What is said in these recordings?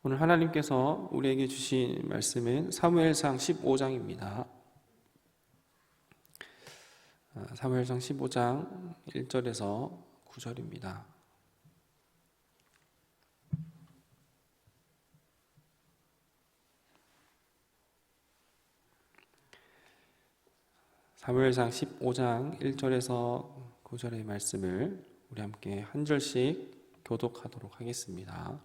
오늘 하나님께서 우리에게 주신 말씀은 사무엘상 15장입니다. 사무엘상 15장 1절에서 9절입니다. 사무엘상 15장 1절에서 9절의 말씀을 우리 함께 한 절씩 교독하도록 하겠습니다.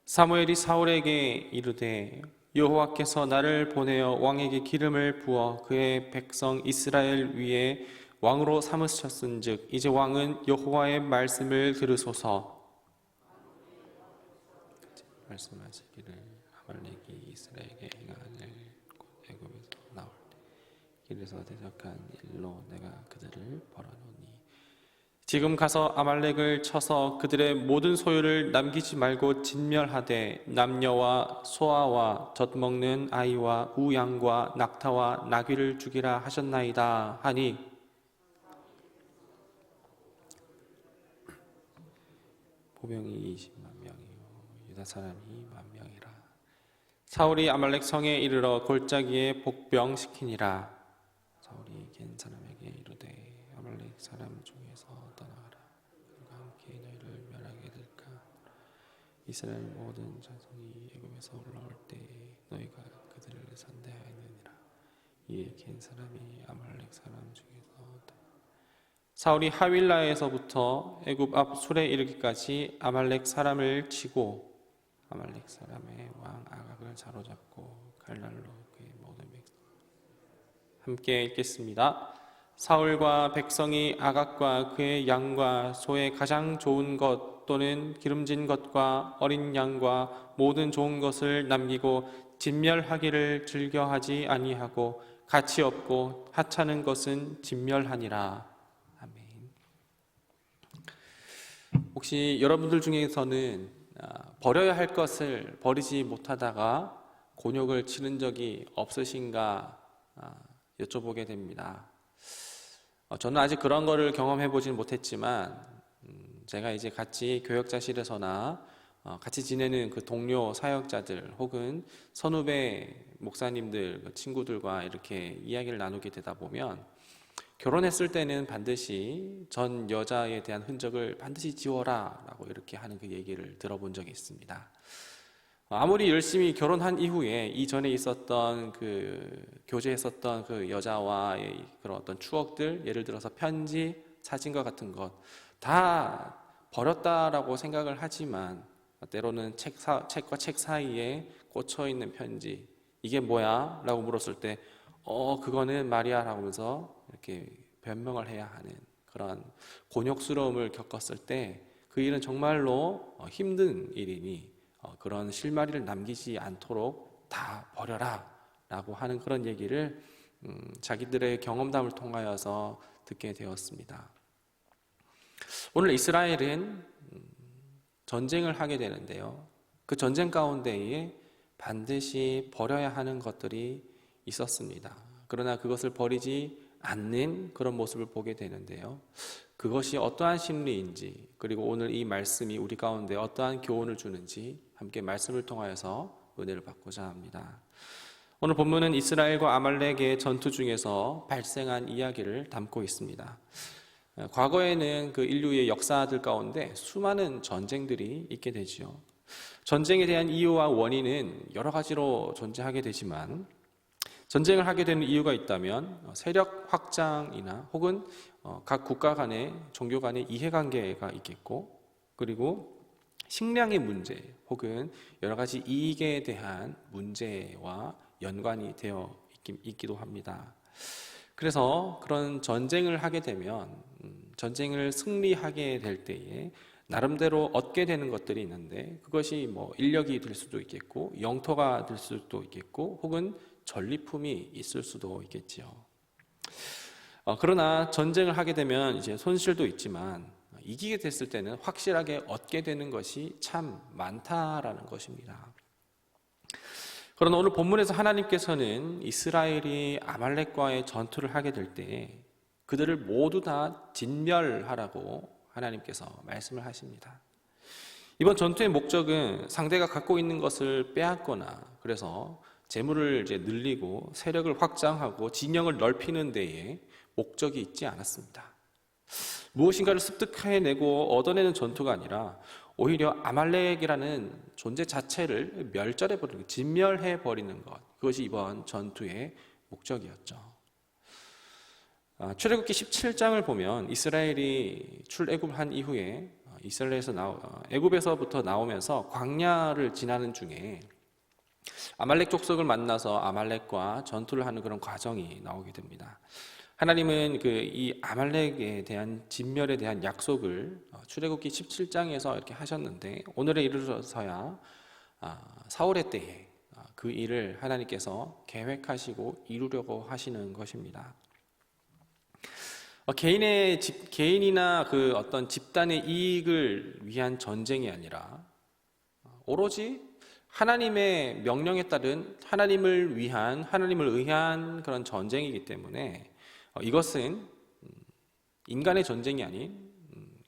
사무엘이 사울에게 이르되 여호와께서 나를 보내어 왕에게 기름을 부어 그의 백성 이스라엘 위에 왕으로 삼으셨은즉 이제 왕은 여호와의 말씀을 들으소서. 말씀하시기를 아말렉이 이스라엘에게 행하는 애굽에서 나올 때 길에서 대적한 일로 내가 그들을 벌하노니 지금 가서 아말렉을 쳐서 그들의 모든 소유를 남기지 말고 진멸하되 남녀와 소아와 젖먹는 아이와 우양과 낙타와 나귀를 죽이라 하셨나이다 하니 보병이 20만 명이요 유다 사람이 1만 명이라. 사울이 아말렉 성에 이르러 골짜기에 복병시키니라. 사울이 겐 사람에게 이르되 아말렉 사람 중에서 떠나가라. 그들과 함께 너희를 멸하게 될까. 이스라엘 모든 자손이 애굽에서 올라올 때 너희가 그들을 상대하였느니라. 이에 겐 사람이 아말렉 사람 중에서 사울이 하윌라에서부터 애굽 앞 술에 이르기까지 아말렉 사람을 치고 아말렉 사람의 왕 아각을 사로잡고 갈랄로 그의 모든 백성. 함께 읽겠습니다. 사울과 백성이 아각과 그의 양과 소의 가장 좋은 것 또는 기름진 것과 어린 양과 모든 좋은 것을 남기고 진멸하기를 즐겨하지 아니하고 가치 없고 하찮은 것은 진멸하니라. 아멘. 혹시 여러분들 중에서는 버려야 할 것을 버리지 못하다가 곤욕을 치른 적이 없으신가 여쭤보게 됩니다. 저는 아직 그런 거를 경험해 보진 못했지만 제가 이제 같이 교역자실에서나 같이 지내는 그 동료 사역자들 혹은 선후배 목사님들 친구들과 이렇게 이야기를 나누게 되다 보면 결혼했을 때는 반드시 전 여자에 대한 흔적을 반드시 지워라 라고 이렇게 하는 그 얘기를 들어본 적이 있습니다. 아무리 열심히 결혼한 이후에 이전에 있었던 교제했었던 그 여자와의 그런 어떤 추억들, 예를 들어서 편지, 사진과 같은 것 다 버렸다라고 생각을 하지만 때로는 책과 책 사이에 꽂혀 있는 편지, 이게 뭐야? 라고 물었을 때 그거는 말이야 라고 하면서 이렇게 변명을 해야 하는 그런 곤욕스러움을 겪었을 때 그 일은 정말로 힘든 일이니 그런 실마리를 남기지 않도록 다 버려라 라고 하는 그런 얘기를 자기들의 경험담을 통하여서 듣게 되었습니다. 오늘 이스라엘은 전쟁을 하게 되는데요, 그 전쟁 가운데에 반드시 버려야 하는 것들이 있었습니다. 그러나 그것을 버리지 않는 그런 모습을 보게 되는데요, 그것이 어떠한 심리인지, 그리고 오늘 이 말씀이 우리 가운데 어떠한 교훈을 주는지 함께 말씀을 통하여서 은혜를 받고자 합니다. 오늘 본문은 이스라엘과 아말렉의 전투 중에서 발생한 이야기를 담고 있습니다. 과거에는 그 인류의 역사들 가운데 수많은 전쟁들이 있게 되지요. 전쟁에 대한 이유와 원인은 여러 가지로 존재하게 되지만 전쟁을 하게 되는 이유가 있다면 세력 확장이나 혹은 각 국가 간의 종교 간의 이해관계가 있겠고, 그리고 식량의 문제 혹은 여러 가지 이익에 대한 문제와 연관이 되어 있기도 합니다. 그래서 그런 전쟁을 하게 되면 전쟁을 승리하게 될 때에 나름대로 얻게 되는 것들이 있는데 그것이 인력이 될 수도 있겠고 영토가 될 수도 있겠고 혹은 전리품이 있을 수도 있겠지요. 그러나 전쟁을 하게 되면 이제 손실도 있지만 이기게 됐을 때는 확실하게 얻게 되는 것이 참 많다라는 것입니다. 그러나 오늘 본문에서 하나님께서는 이스라엘이 아말렉과의 전투를 하게 될 때 그들을 모두 다 진멸하라고 하나님께서 말씀을 하십니다. 이번 전투의 목적은 상대가 갖고 있는 것을 빼앗거나 그래서 재물을 이제 늘리고 세력을 확장하고 진영을 넓히는 데에 목적이 있지 않았습니다. 무엇인가를 습득해내고 얻어내는 전투가 아니라 오히려 아말렉이라는 존재 자체를 멸절해버리는, 진멸해버리는 것, 그것이 이번 전투의 목적이었죠. 출애굽기 17장을 보면 이스라엘이 출애굽한 이후에 애굽에서부터 나오면서 광야를 지나는 중에 아말렉 족속을 만나서 아말렉과 전투를 하는 그런 과정이 나오게 됩니다. 하나님은 이 아말렉에 대한 진멸에 대한 약속을 출애굽기 17장에서 이렇게 하셨는데 오늘에 이르러서야 사울의 때에 그 일을 하나님께서 계획하시고 이루려고 하시는 것입니다. 개인이나 그 어떤 집단의 이익을 위한 전쟁이 아니라 오로지 하나님의 명령에 따른 하나님을 의한 그런 전쟁이기 때문에 이것은 인간의 전쟁이 아닌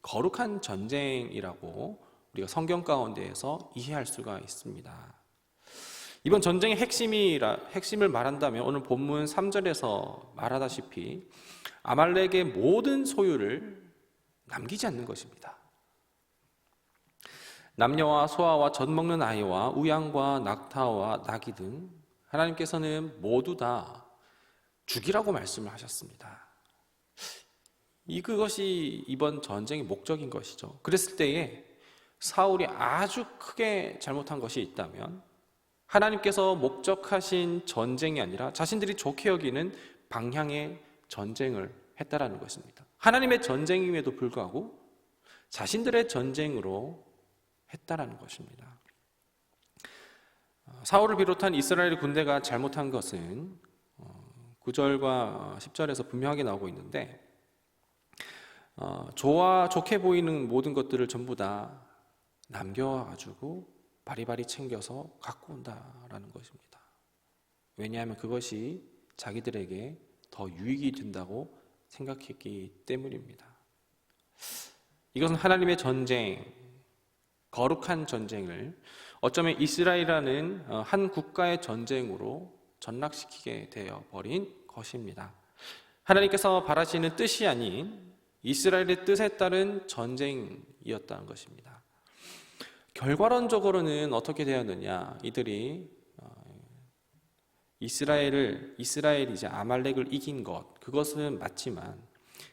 거룩한 전쟁이라고 우리가 성경 가운데에서 이해할 수가 있습니다. 이번 전쟁의 핵심을 말한다면 오늘 본문 3절에서 말하다시피 아말렉의 모든 소유를 남기지 않는 것입니다. 남녀와 소아와 젖 먹는 아이와 우양과 낙타와 나귀 등 하나님께서는 모두 다 죽이라고 말씀을 하셨습니다. 그것이 이번 전쟁의 목적인 것이죠. 그랬을 때에 사울이 아주 크게 잘못한 것이 있다면 하나님께서 목적하신 전쟁이 아니라 자신들이 좋게 여기는 방향의 전쟁을 했다라는 것입니다. 하나님의 전쟁임에도 불구하고 자신들의 전쟁으로 했다라는 것입니다. 사울을 비롯한 이스라엘 군대가 잘못한 것은 9절과 10절에서 분명하게 나오고 있는데 좋게 보이는 모든 것들을 전부 다 남겨가지고 바리바리 챙겨서 갖고 온다라는 것입니다. 왜냐하면 그것이 자기들에게 더 유익이 된다고 생각했기 때문입니다. 이것은 하나님의 전쟁, 거룩한 전쟁을 어쩌면 이스라엘이라는 한 국가의 전쟁으로 전락시키게 되어버린 것입니다. 하나님께서 바라시는 뜻이 아닌 이스라엘의 뜻에 따른 전쟁이었다는 것입니다. 결과론적으로는 어떻게 되었느냐? 이들이 이스라엘이 이제 아말렉을 이긴 것, 그것은 맞지만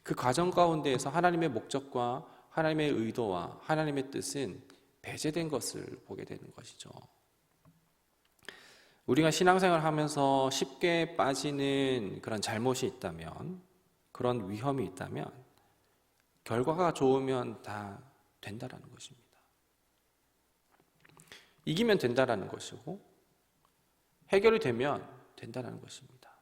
그 과정 가운데에서 하나님의 목적과 하나님의 의도와 하나님의 뜻은 배제된 것을 보게 되는 것이죠. 우리가 신앙생활을 하면서 쉽게 빠지는 그런 잘못이 있다면, 그런 위험이 있다면 결과가 좋으면 다 된다라는 것입니다. 이기면 된다라는 것이고 해결이 되면 된다라는 것입니다.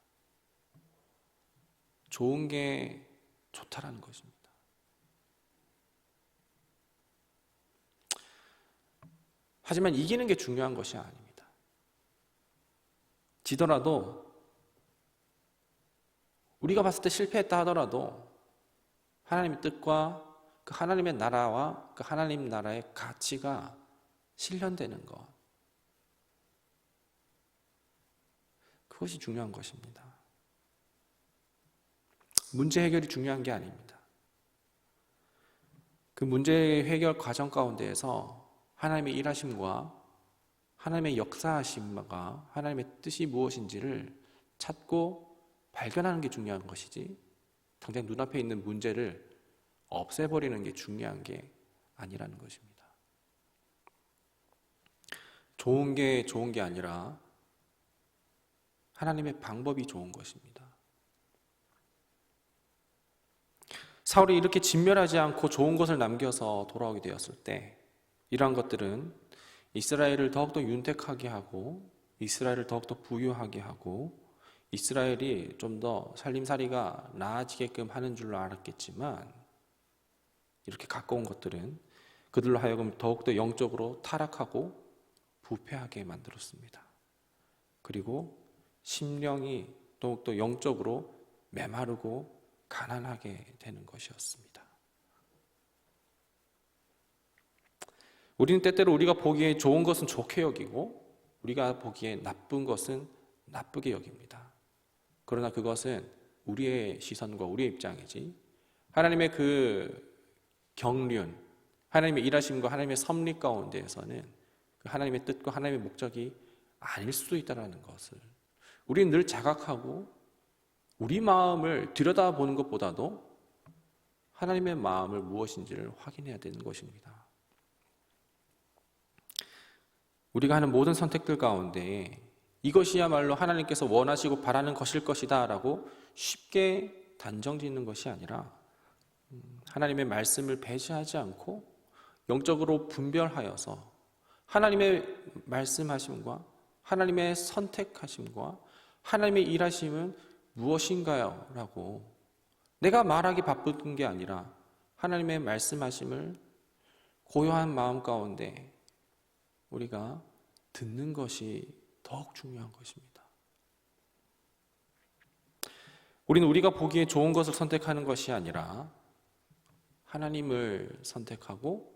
좋은 게 좋다라는 것입니다. 하지만 이기는 게 중요한 것이 아닙니다. 지더라도 우리가 봤을 때 실패했다 하더라도 하나님의 뜻과 그 하나님의 나라와 그 하나님 나라의 가치가 실현되는 것, 그것이 중요한 것입니다. 문제 해결이 중요한 게 아닙니다. 그 문제 해결 과정 가운데에서 하나님의 일하심과 하나님의 역사하심과 하나님의 뜻이 무엇인지를 찾고 발견하는 게 중요한 것이지 당장 눈앞에 있는 문제를 없애버리는 게 중요한 게 아니라는 것입니다. 좋은 게 아니라 하나님의 방법이 좋은 것입니다. 사울이 이렇게 진멸하지 않고 좋은 것을 남겨서 돌아오게 되었을 때 이러한 것들은 이스라엘을 더욱더 윤택하게 하고 이스라엘을 더욱더 부유하게 하고 이스라엘이 좀 더 살림살이가 나아지게끔 하는 줄로 알았겠지만 이렇게 가까운 것들은 그들로 하여금 더욱더 영적으로 타락하고 부패하게 만들었습니다. 그리고 심령이 더욱더 영적으로 메마르고 가난하게 되는 것이었습니다. 우리는 때때로 우리가 보기에 좋은 것은 좋게 여기고 우리가 보기에 나쁜 것은 나쁘게 여깁니다. 그러나 그것은 우리의 시선과 우리의 입장이지 하나님의 그 경륜, 하나님의 일하심과 하나님의 섭리 가운데에서는 그 하나님의 뜻과 하나님의 목적이 아닐 수도 있다는 것을 우리는 늘 자각하고 우리 마음을 들여다보는 것보다도 하나님의 마음을 무엇인지를 확인해야 되는 것입니다. 우리가 하는 모든 선택들 가운데 이것이야말로 하나님께서 원하시고 바라는 것일 것이다 라고 쉽게 단정짓는 것이 아니라 하나님의 말씀을 배제하지 않고 영적으로 분별하여서 하나님의 말씀하심과 하나님의 선택하심과 하나님의 일하심은 무엇인가요? 라고 내가 말하기 바쁜 게 아니라 하나님의 말씀하심을 고요한 마음 가운데 우리가 듣는 것이 더욱 중요한 것입니다. 우리는 우리가 보기에 좋은 것을 선택하는 것이 아니라 하나님을 선택하고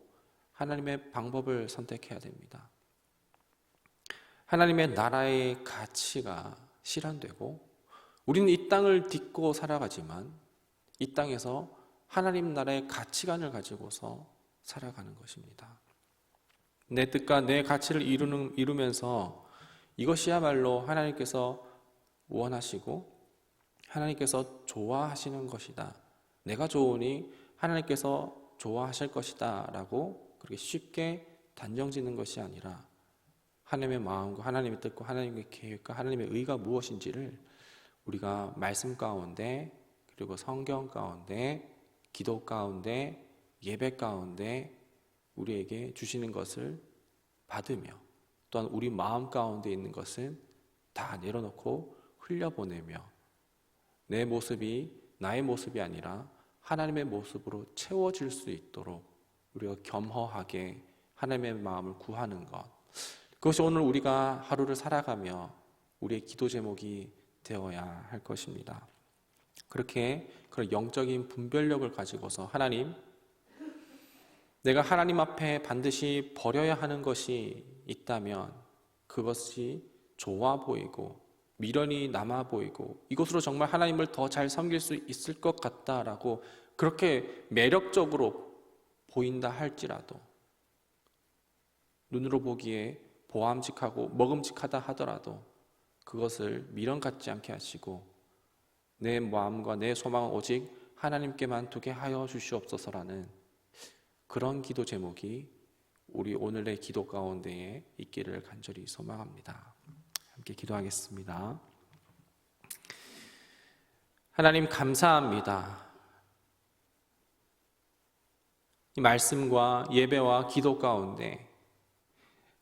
하나님의 방법을 선택해야 됩니다. 하나님의 나라의 가치가 실현되고 우리는 이 땅을 딛고 살아가지만 이 땅에서 하나님 나라의 가치관을 가지고서 살아가는 것입니다. 내 뜻과 내 가치를 이루면서 이것이야말로 하나님께서 원하시고 하나님께서 좋아하시는 것이다. 내가 좋으니 하나님께서 좋아하실 것이다 라고 그렇게 쉽게 단정짓는 것이 아니라 하나님의 마음과 하나님의 뜻과 하나님의 계획과 하나님의 의가 무엇인지를 우리가 말씀 가운데 그리고 성경 가운데 기도 가운데 예배 가운데 우리에게 주시는 것을 받으며 또한 우리 마음 가운데 있는 것은 다 내려놓고 흘려보내며 내 모습이 나의 모습이 아니라 하나님의 모습으로 채워질 수 있도록 우리가 겸허하게 하나님의 마음을 구하는 것, 그것이 오늘 우리가 하루를 살아가며 우리의 기도 제목이 되어야 할 것입니다. 그렇게 그런 영적인 분별력을 가지고서 하나님, 내가 하나님 앞에 반드시 버려야 하는 것이 있다면 그것이 좋아 보이고 미련이 남아 보이고 이것으로 정말 하나님을 더 잘 섬길 수 있을 것 같다라고 그렇게 매력적으로 보인다 할지라도 눈으로 보기에 보암직하고 먹음직하다 하더라도 그것을 미련 갖지 않게 하시고 내 마음과 내 소망은 오직 하나님께만 두게 하여 주시옵소서라는 그런 기도 제목이 우리 오늘의 기도 가운데에 있기를 간절히 소망합니다. 함께 기도하겠습니다. 하나님 감사합니다. 이 말씀과 예배와 기도 가운데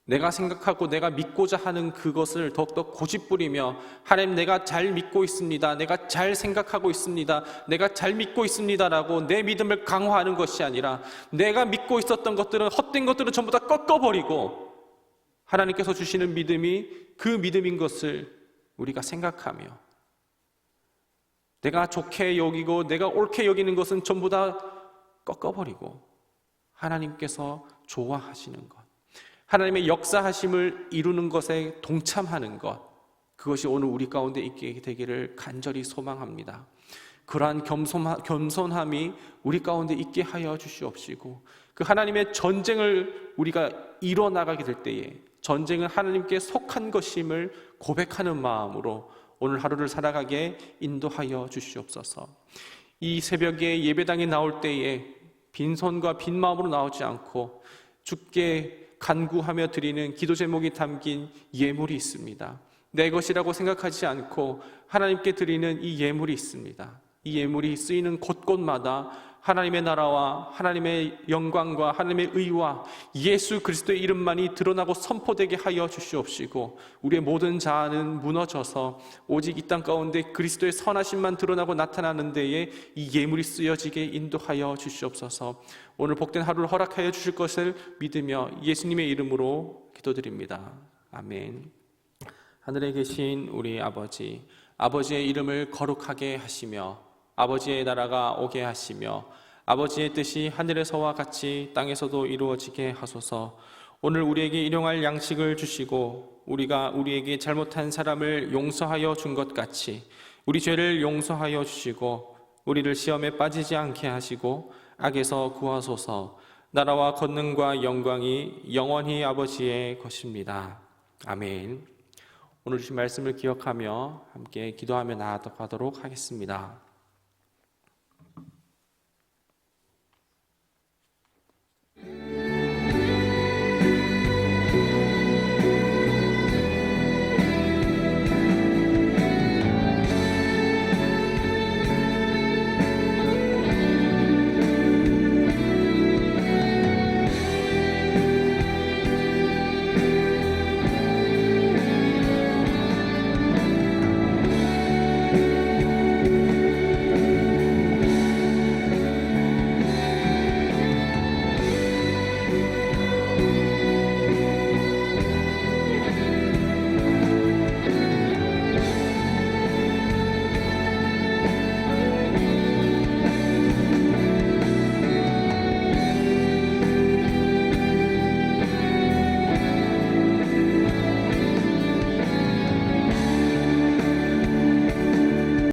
내가 생각하고 내가 믿고자 하는 그것을 더욱더 고집부리며 하나님 내가 잘 믿고 있습니다. 내가 잘 생각하고 있습니다. 내가 잘 믿고 있습니다라고 내 믿음을 강화하는 것이 아니라 내가 믿고 있었던 것들은 헛된 것들은 전부 다 꺾어버리고 하나님께서 주시는 믿음이 그 믿음인 것을 우리가 생각하며 내가 좋게 여기고 내가 옳게 여기는 것은 전부 다 꺾어버리고 하나님께서 좋아하시는 것, 하나님의 역사하심을 이루는 것에 동참하는 것, 그것이 오늘 우리 가운데 있게 되기를 간절히 소망합니다. 그러한 겸손함이 우리 가운데 있게 하여 주시옵시고 그 하나님의 전쟁을 우리가 이뤄나가게 될 때에 전쟁은 하나님께 속한 것임을 고백하는 마음으로 오늘 하루를 살아가게 인도하여 주시옵소서. 이 새벽에 예배당에 나올 때에 빈손과 빈 마음으로 나오지 않고 주께 간구하며 드리는 기도 제목이 담긴 예물이 있습니다. 내 것이라고 생각하지 않고 하나님께 드리는 이 예물이 있습니다. 이 예물이 쓰이는 곳곳마다 하나님의 나라와 하나님의 영광과 하나님의 의와 예수 그리스도의 이름만이 드러나고 선포되게 하여 주시옵시고 우리의 모든 자아는 무너져서 오직 이 땅 가운데 그리스도의 선하심만 드러나고 나타나는 데에 이 예물이 쓰여지게 인도하여 주시옵소서. 오늘 복된 하루를 허락하여 주실 것을 믿으며 예수님의 이름으로 기도드립니다. 아멘. 하늘에 계신 우리 아버지, 아버지의 이름을 거룩하게 하시며 아버지의 나라가 오게 하시며 아버지의 뜻이 하늘에서와 같이 땅에서도 이루어지게 하소서. 오늘 우리에게 일용할 양식을 주시고 우리가 우리에게 잘못한 사람을 용서하여 준 것 같이 우리 죄를 용서하여 주시고 우리를 시험에 빠지지 않게 하시고 악에서 구하소서. 나라와 권능과 영광이 영원히 아버지의 것입니다. 아멘. 오늘 주신 말씀을 기억하며 함께 기도하며 나아가도록 하겠습니다.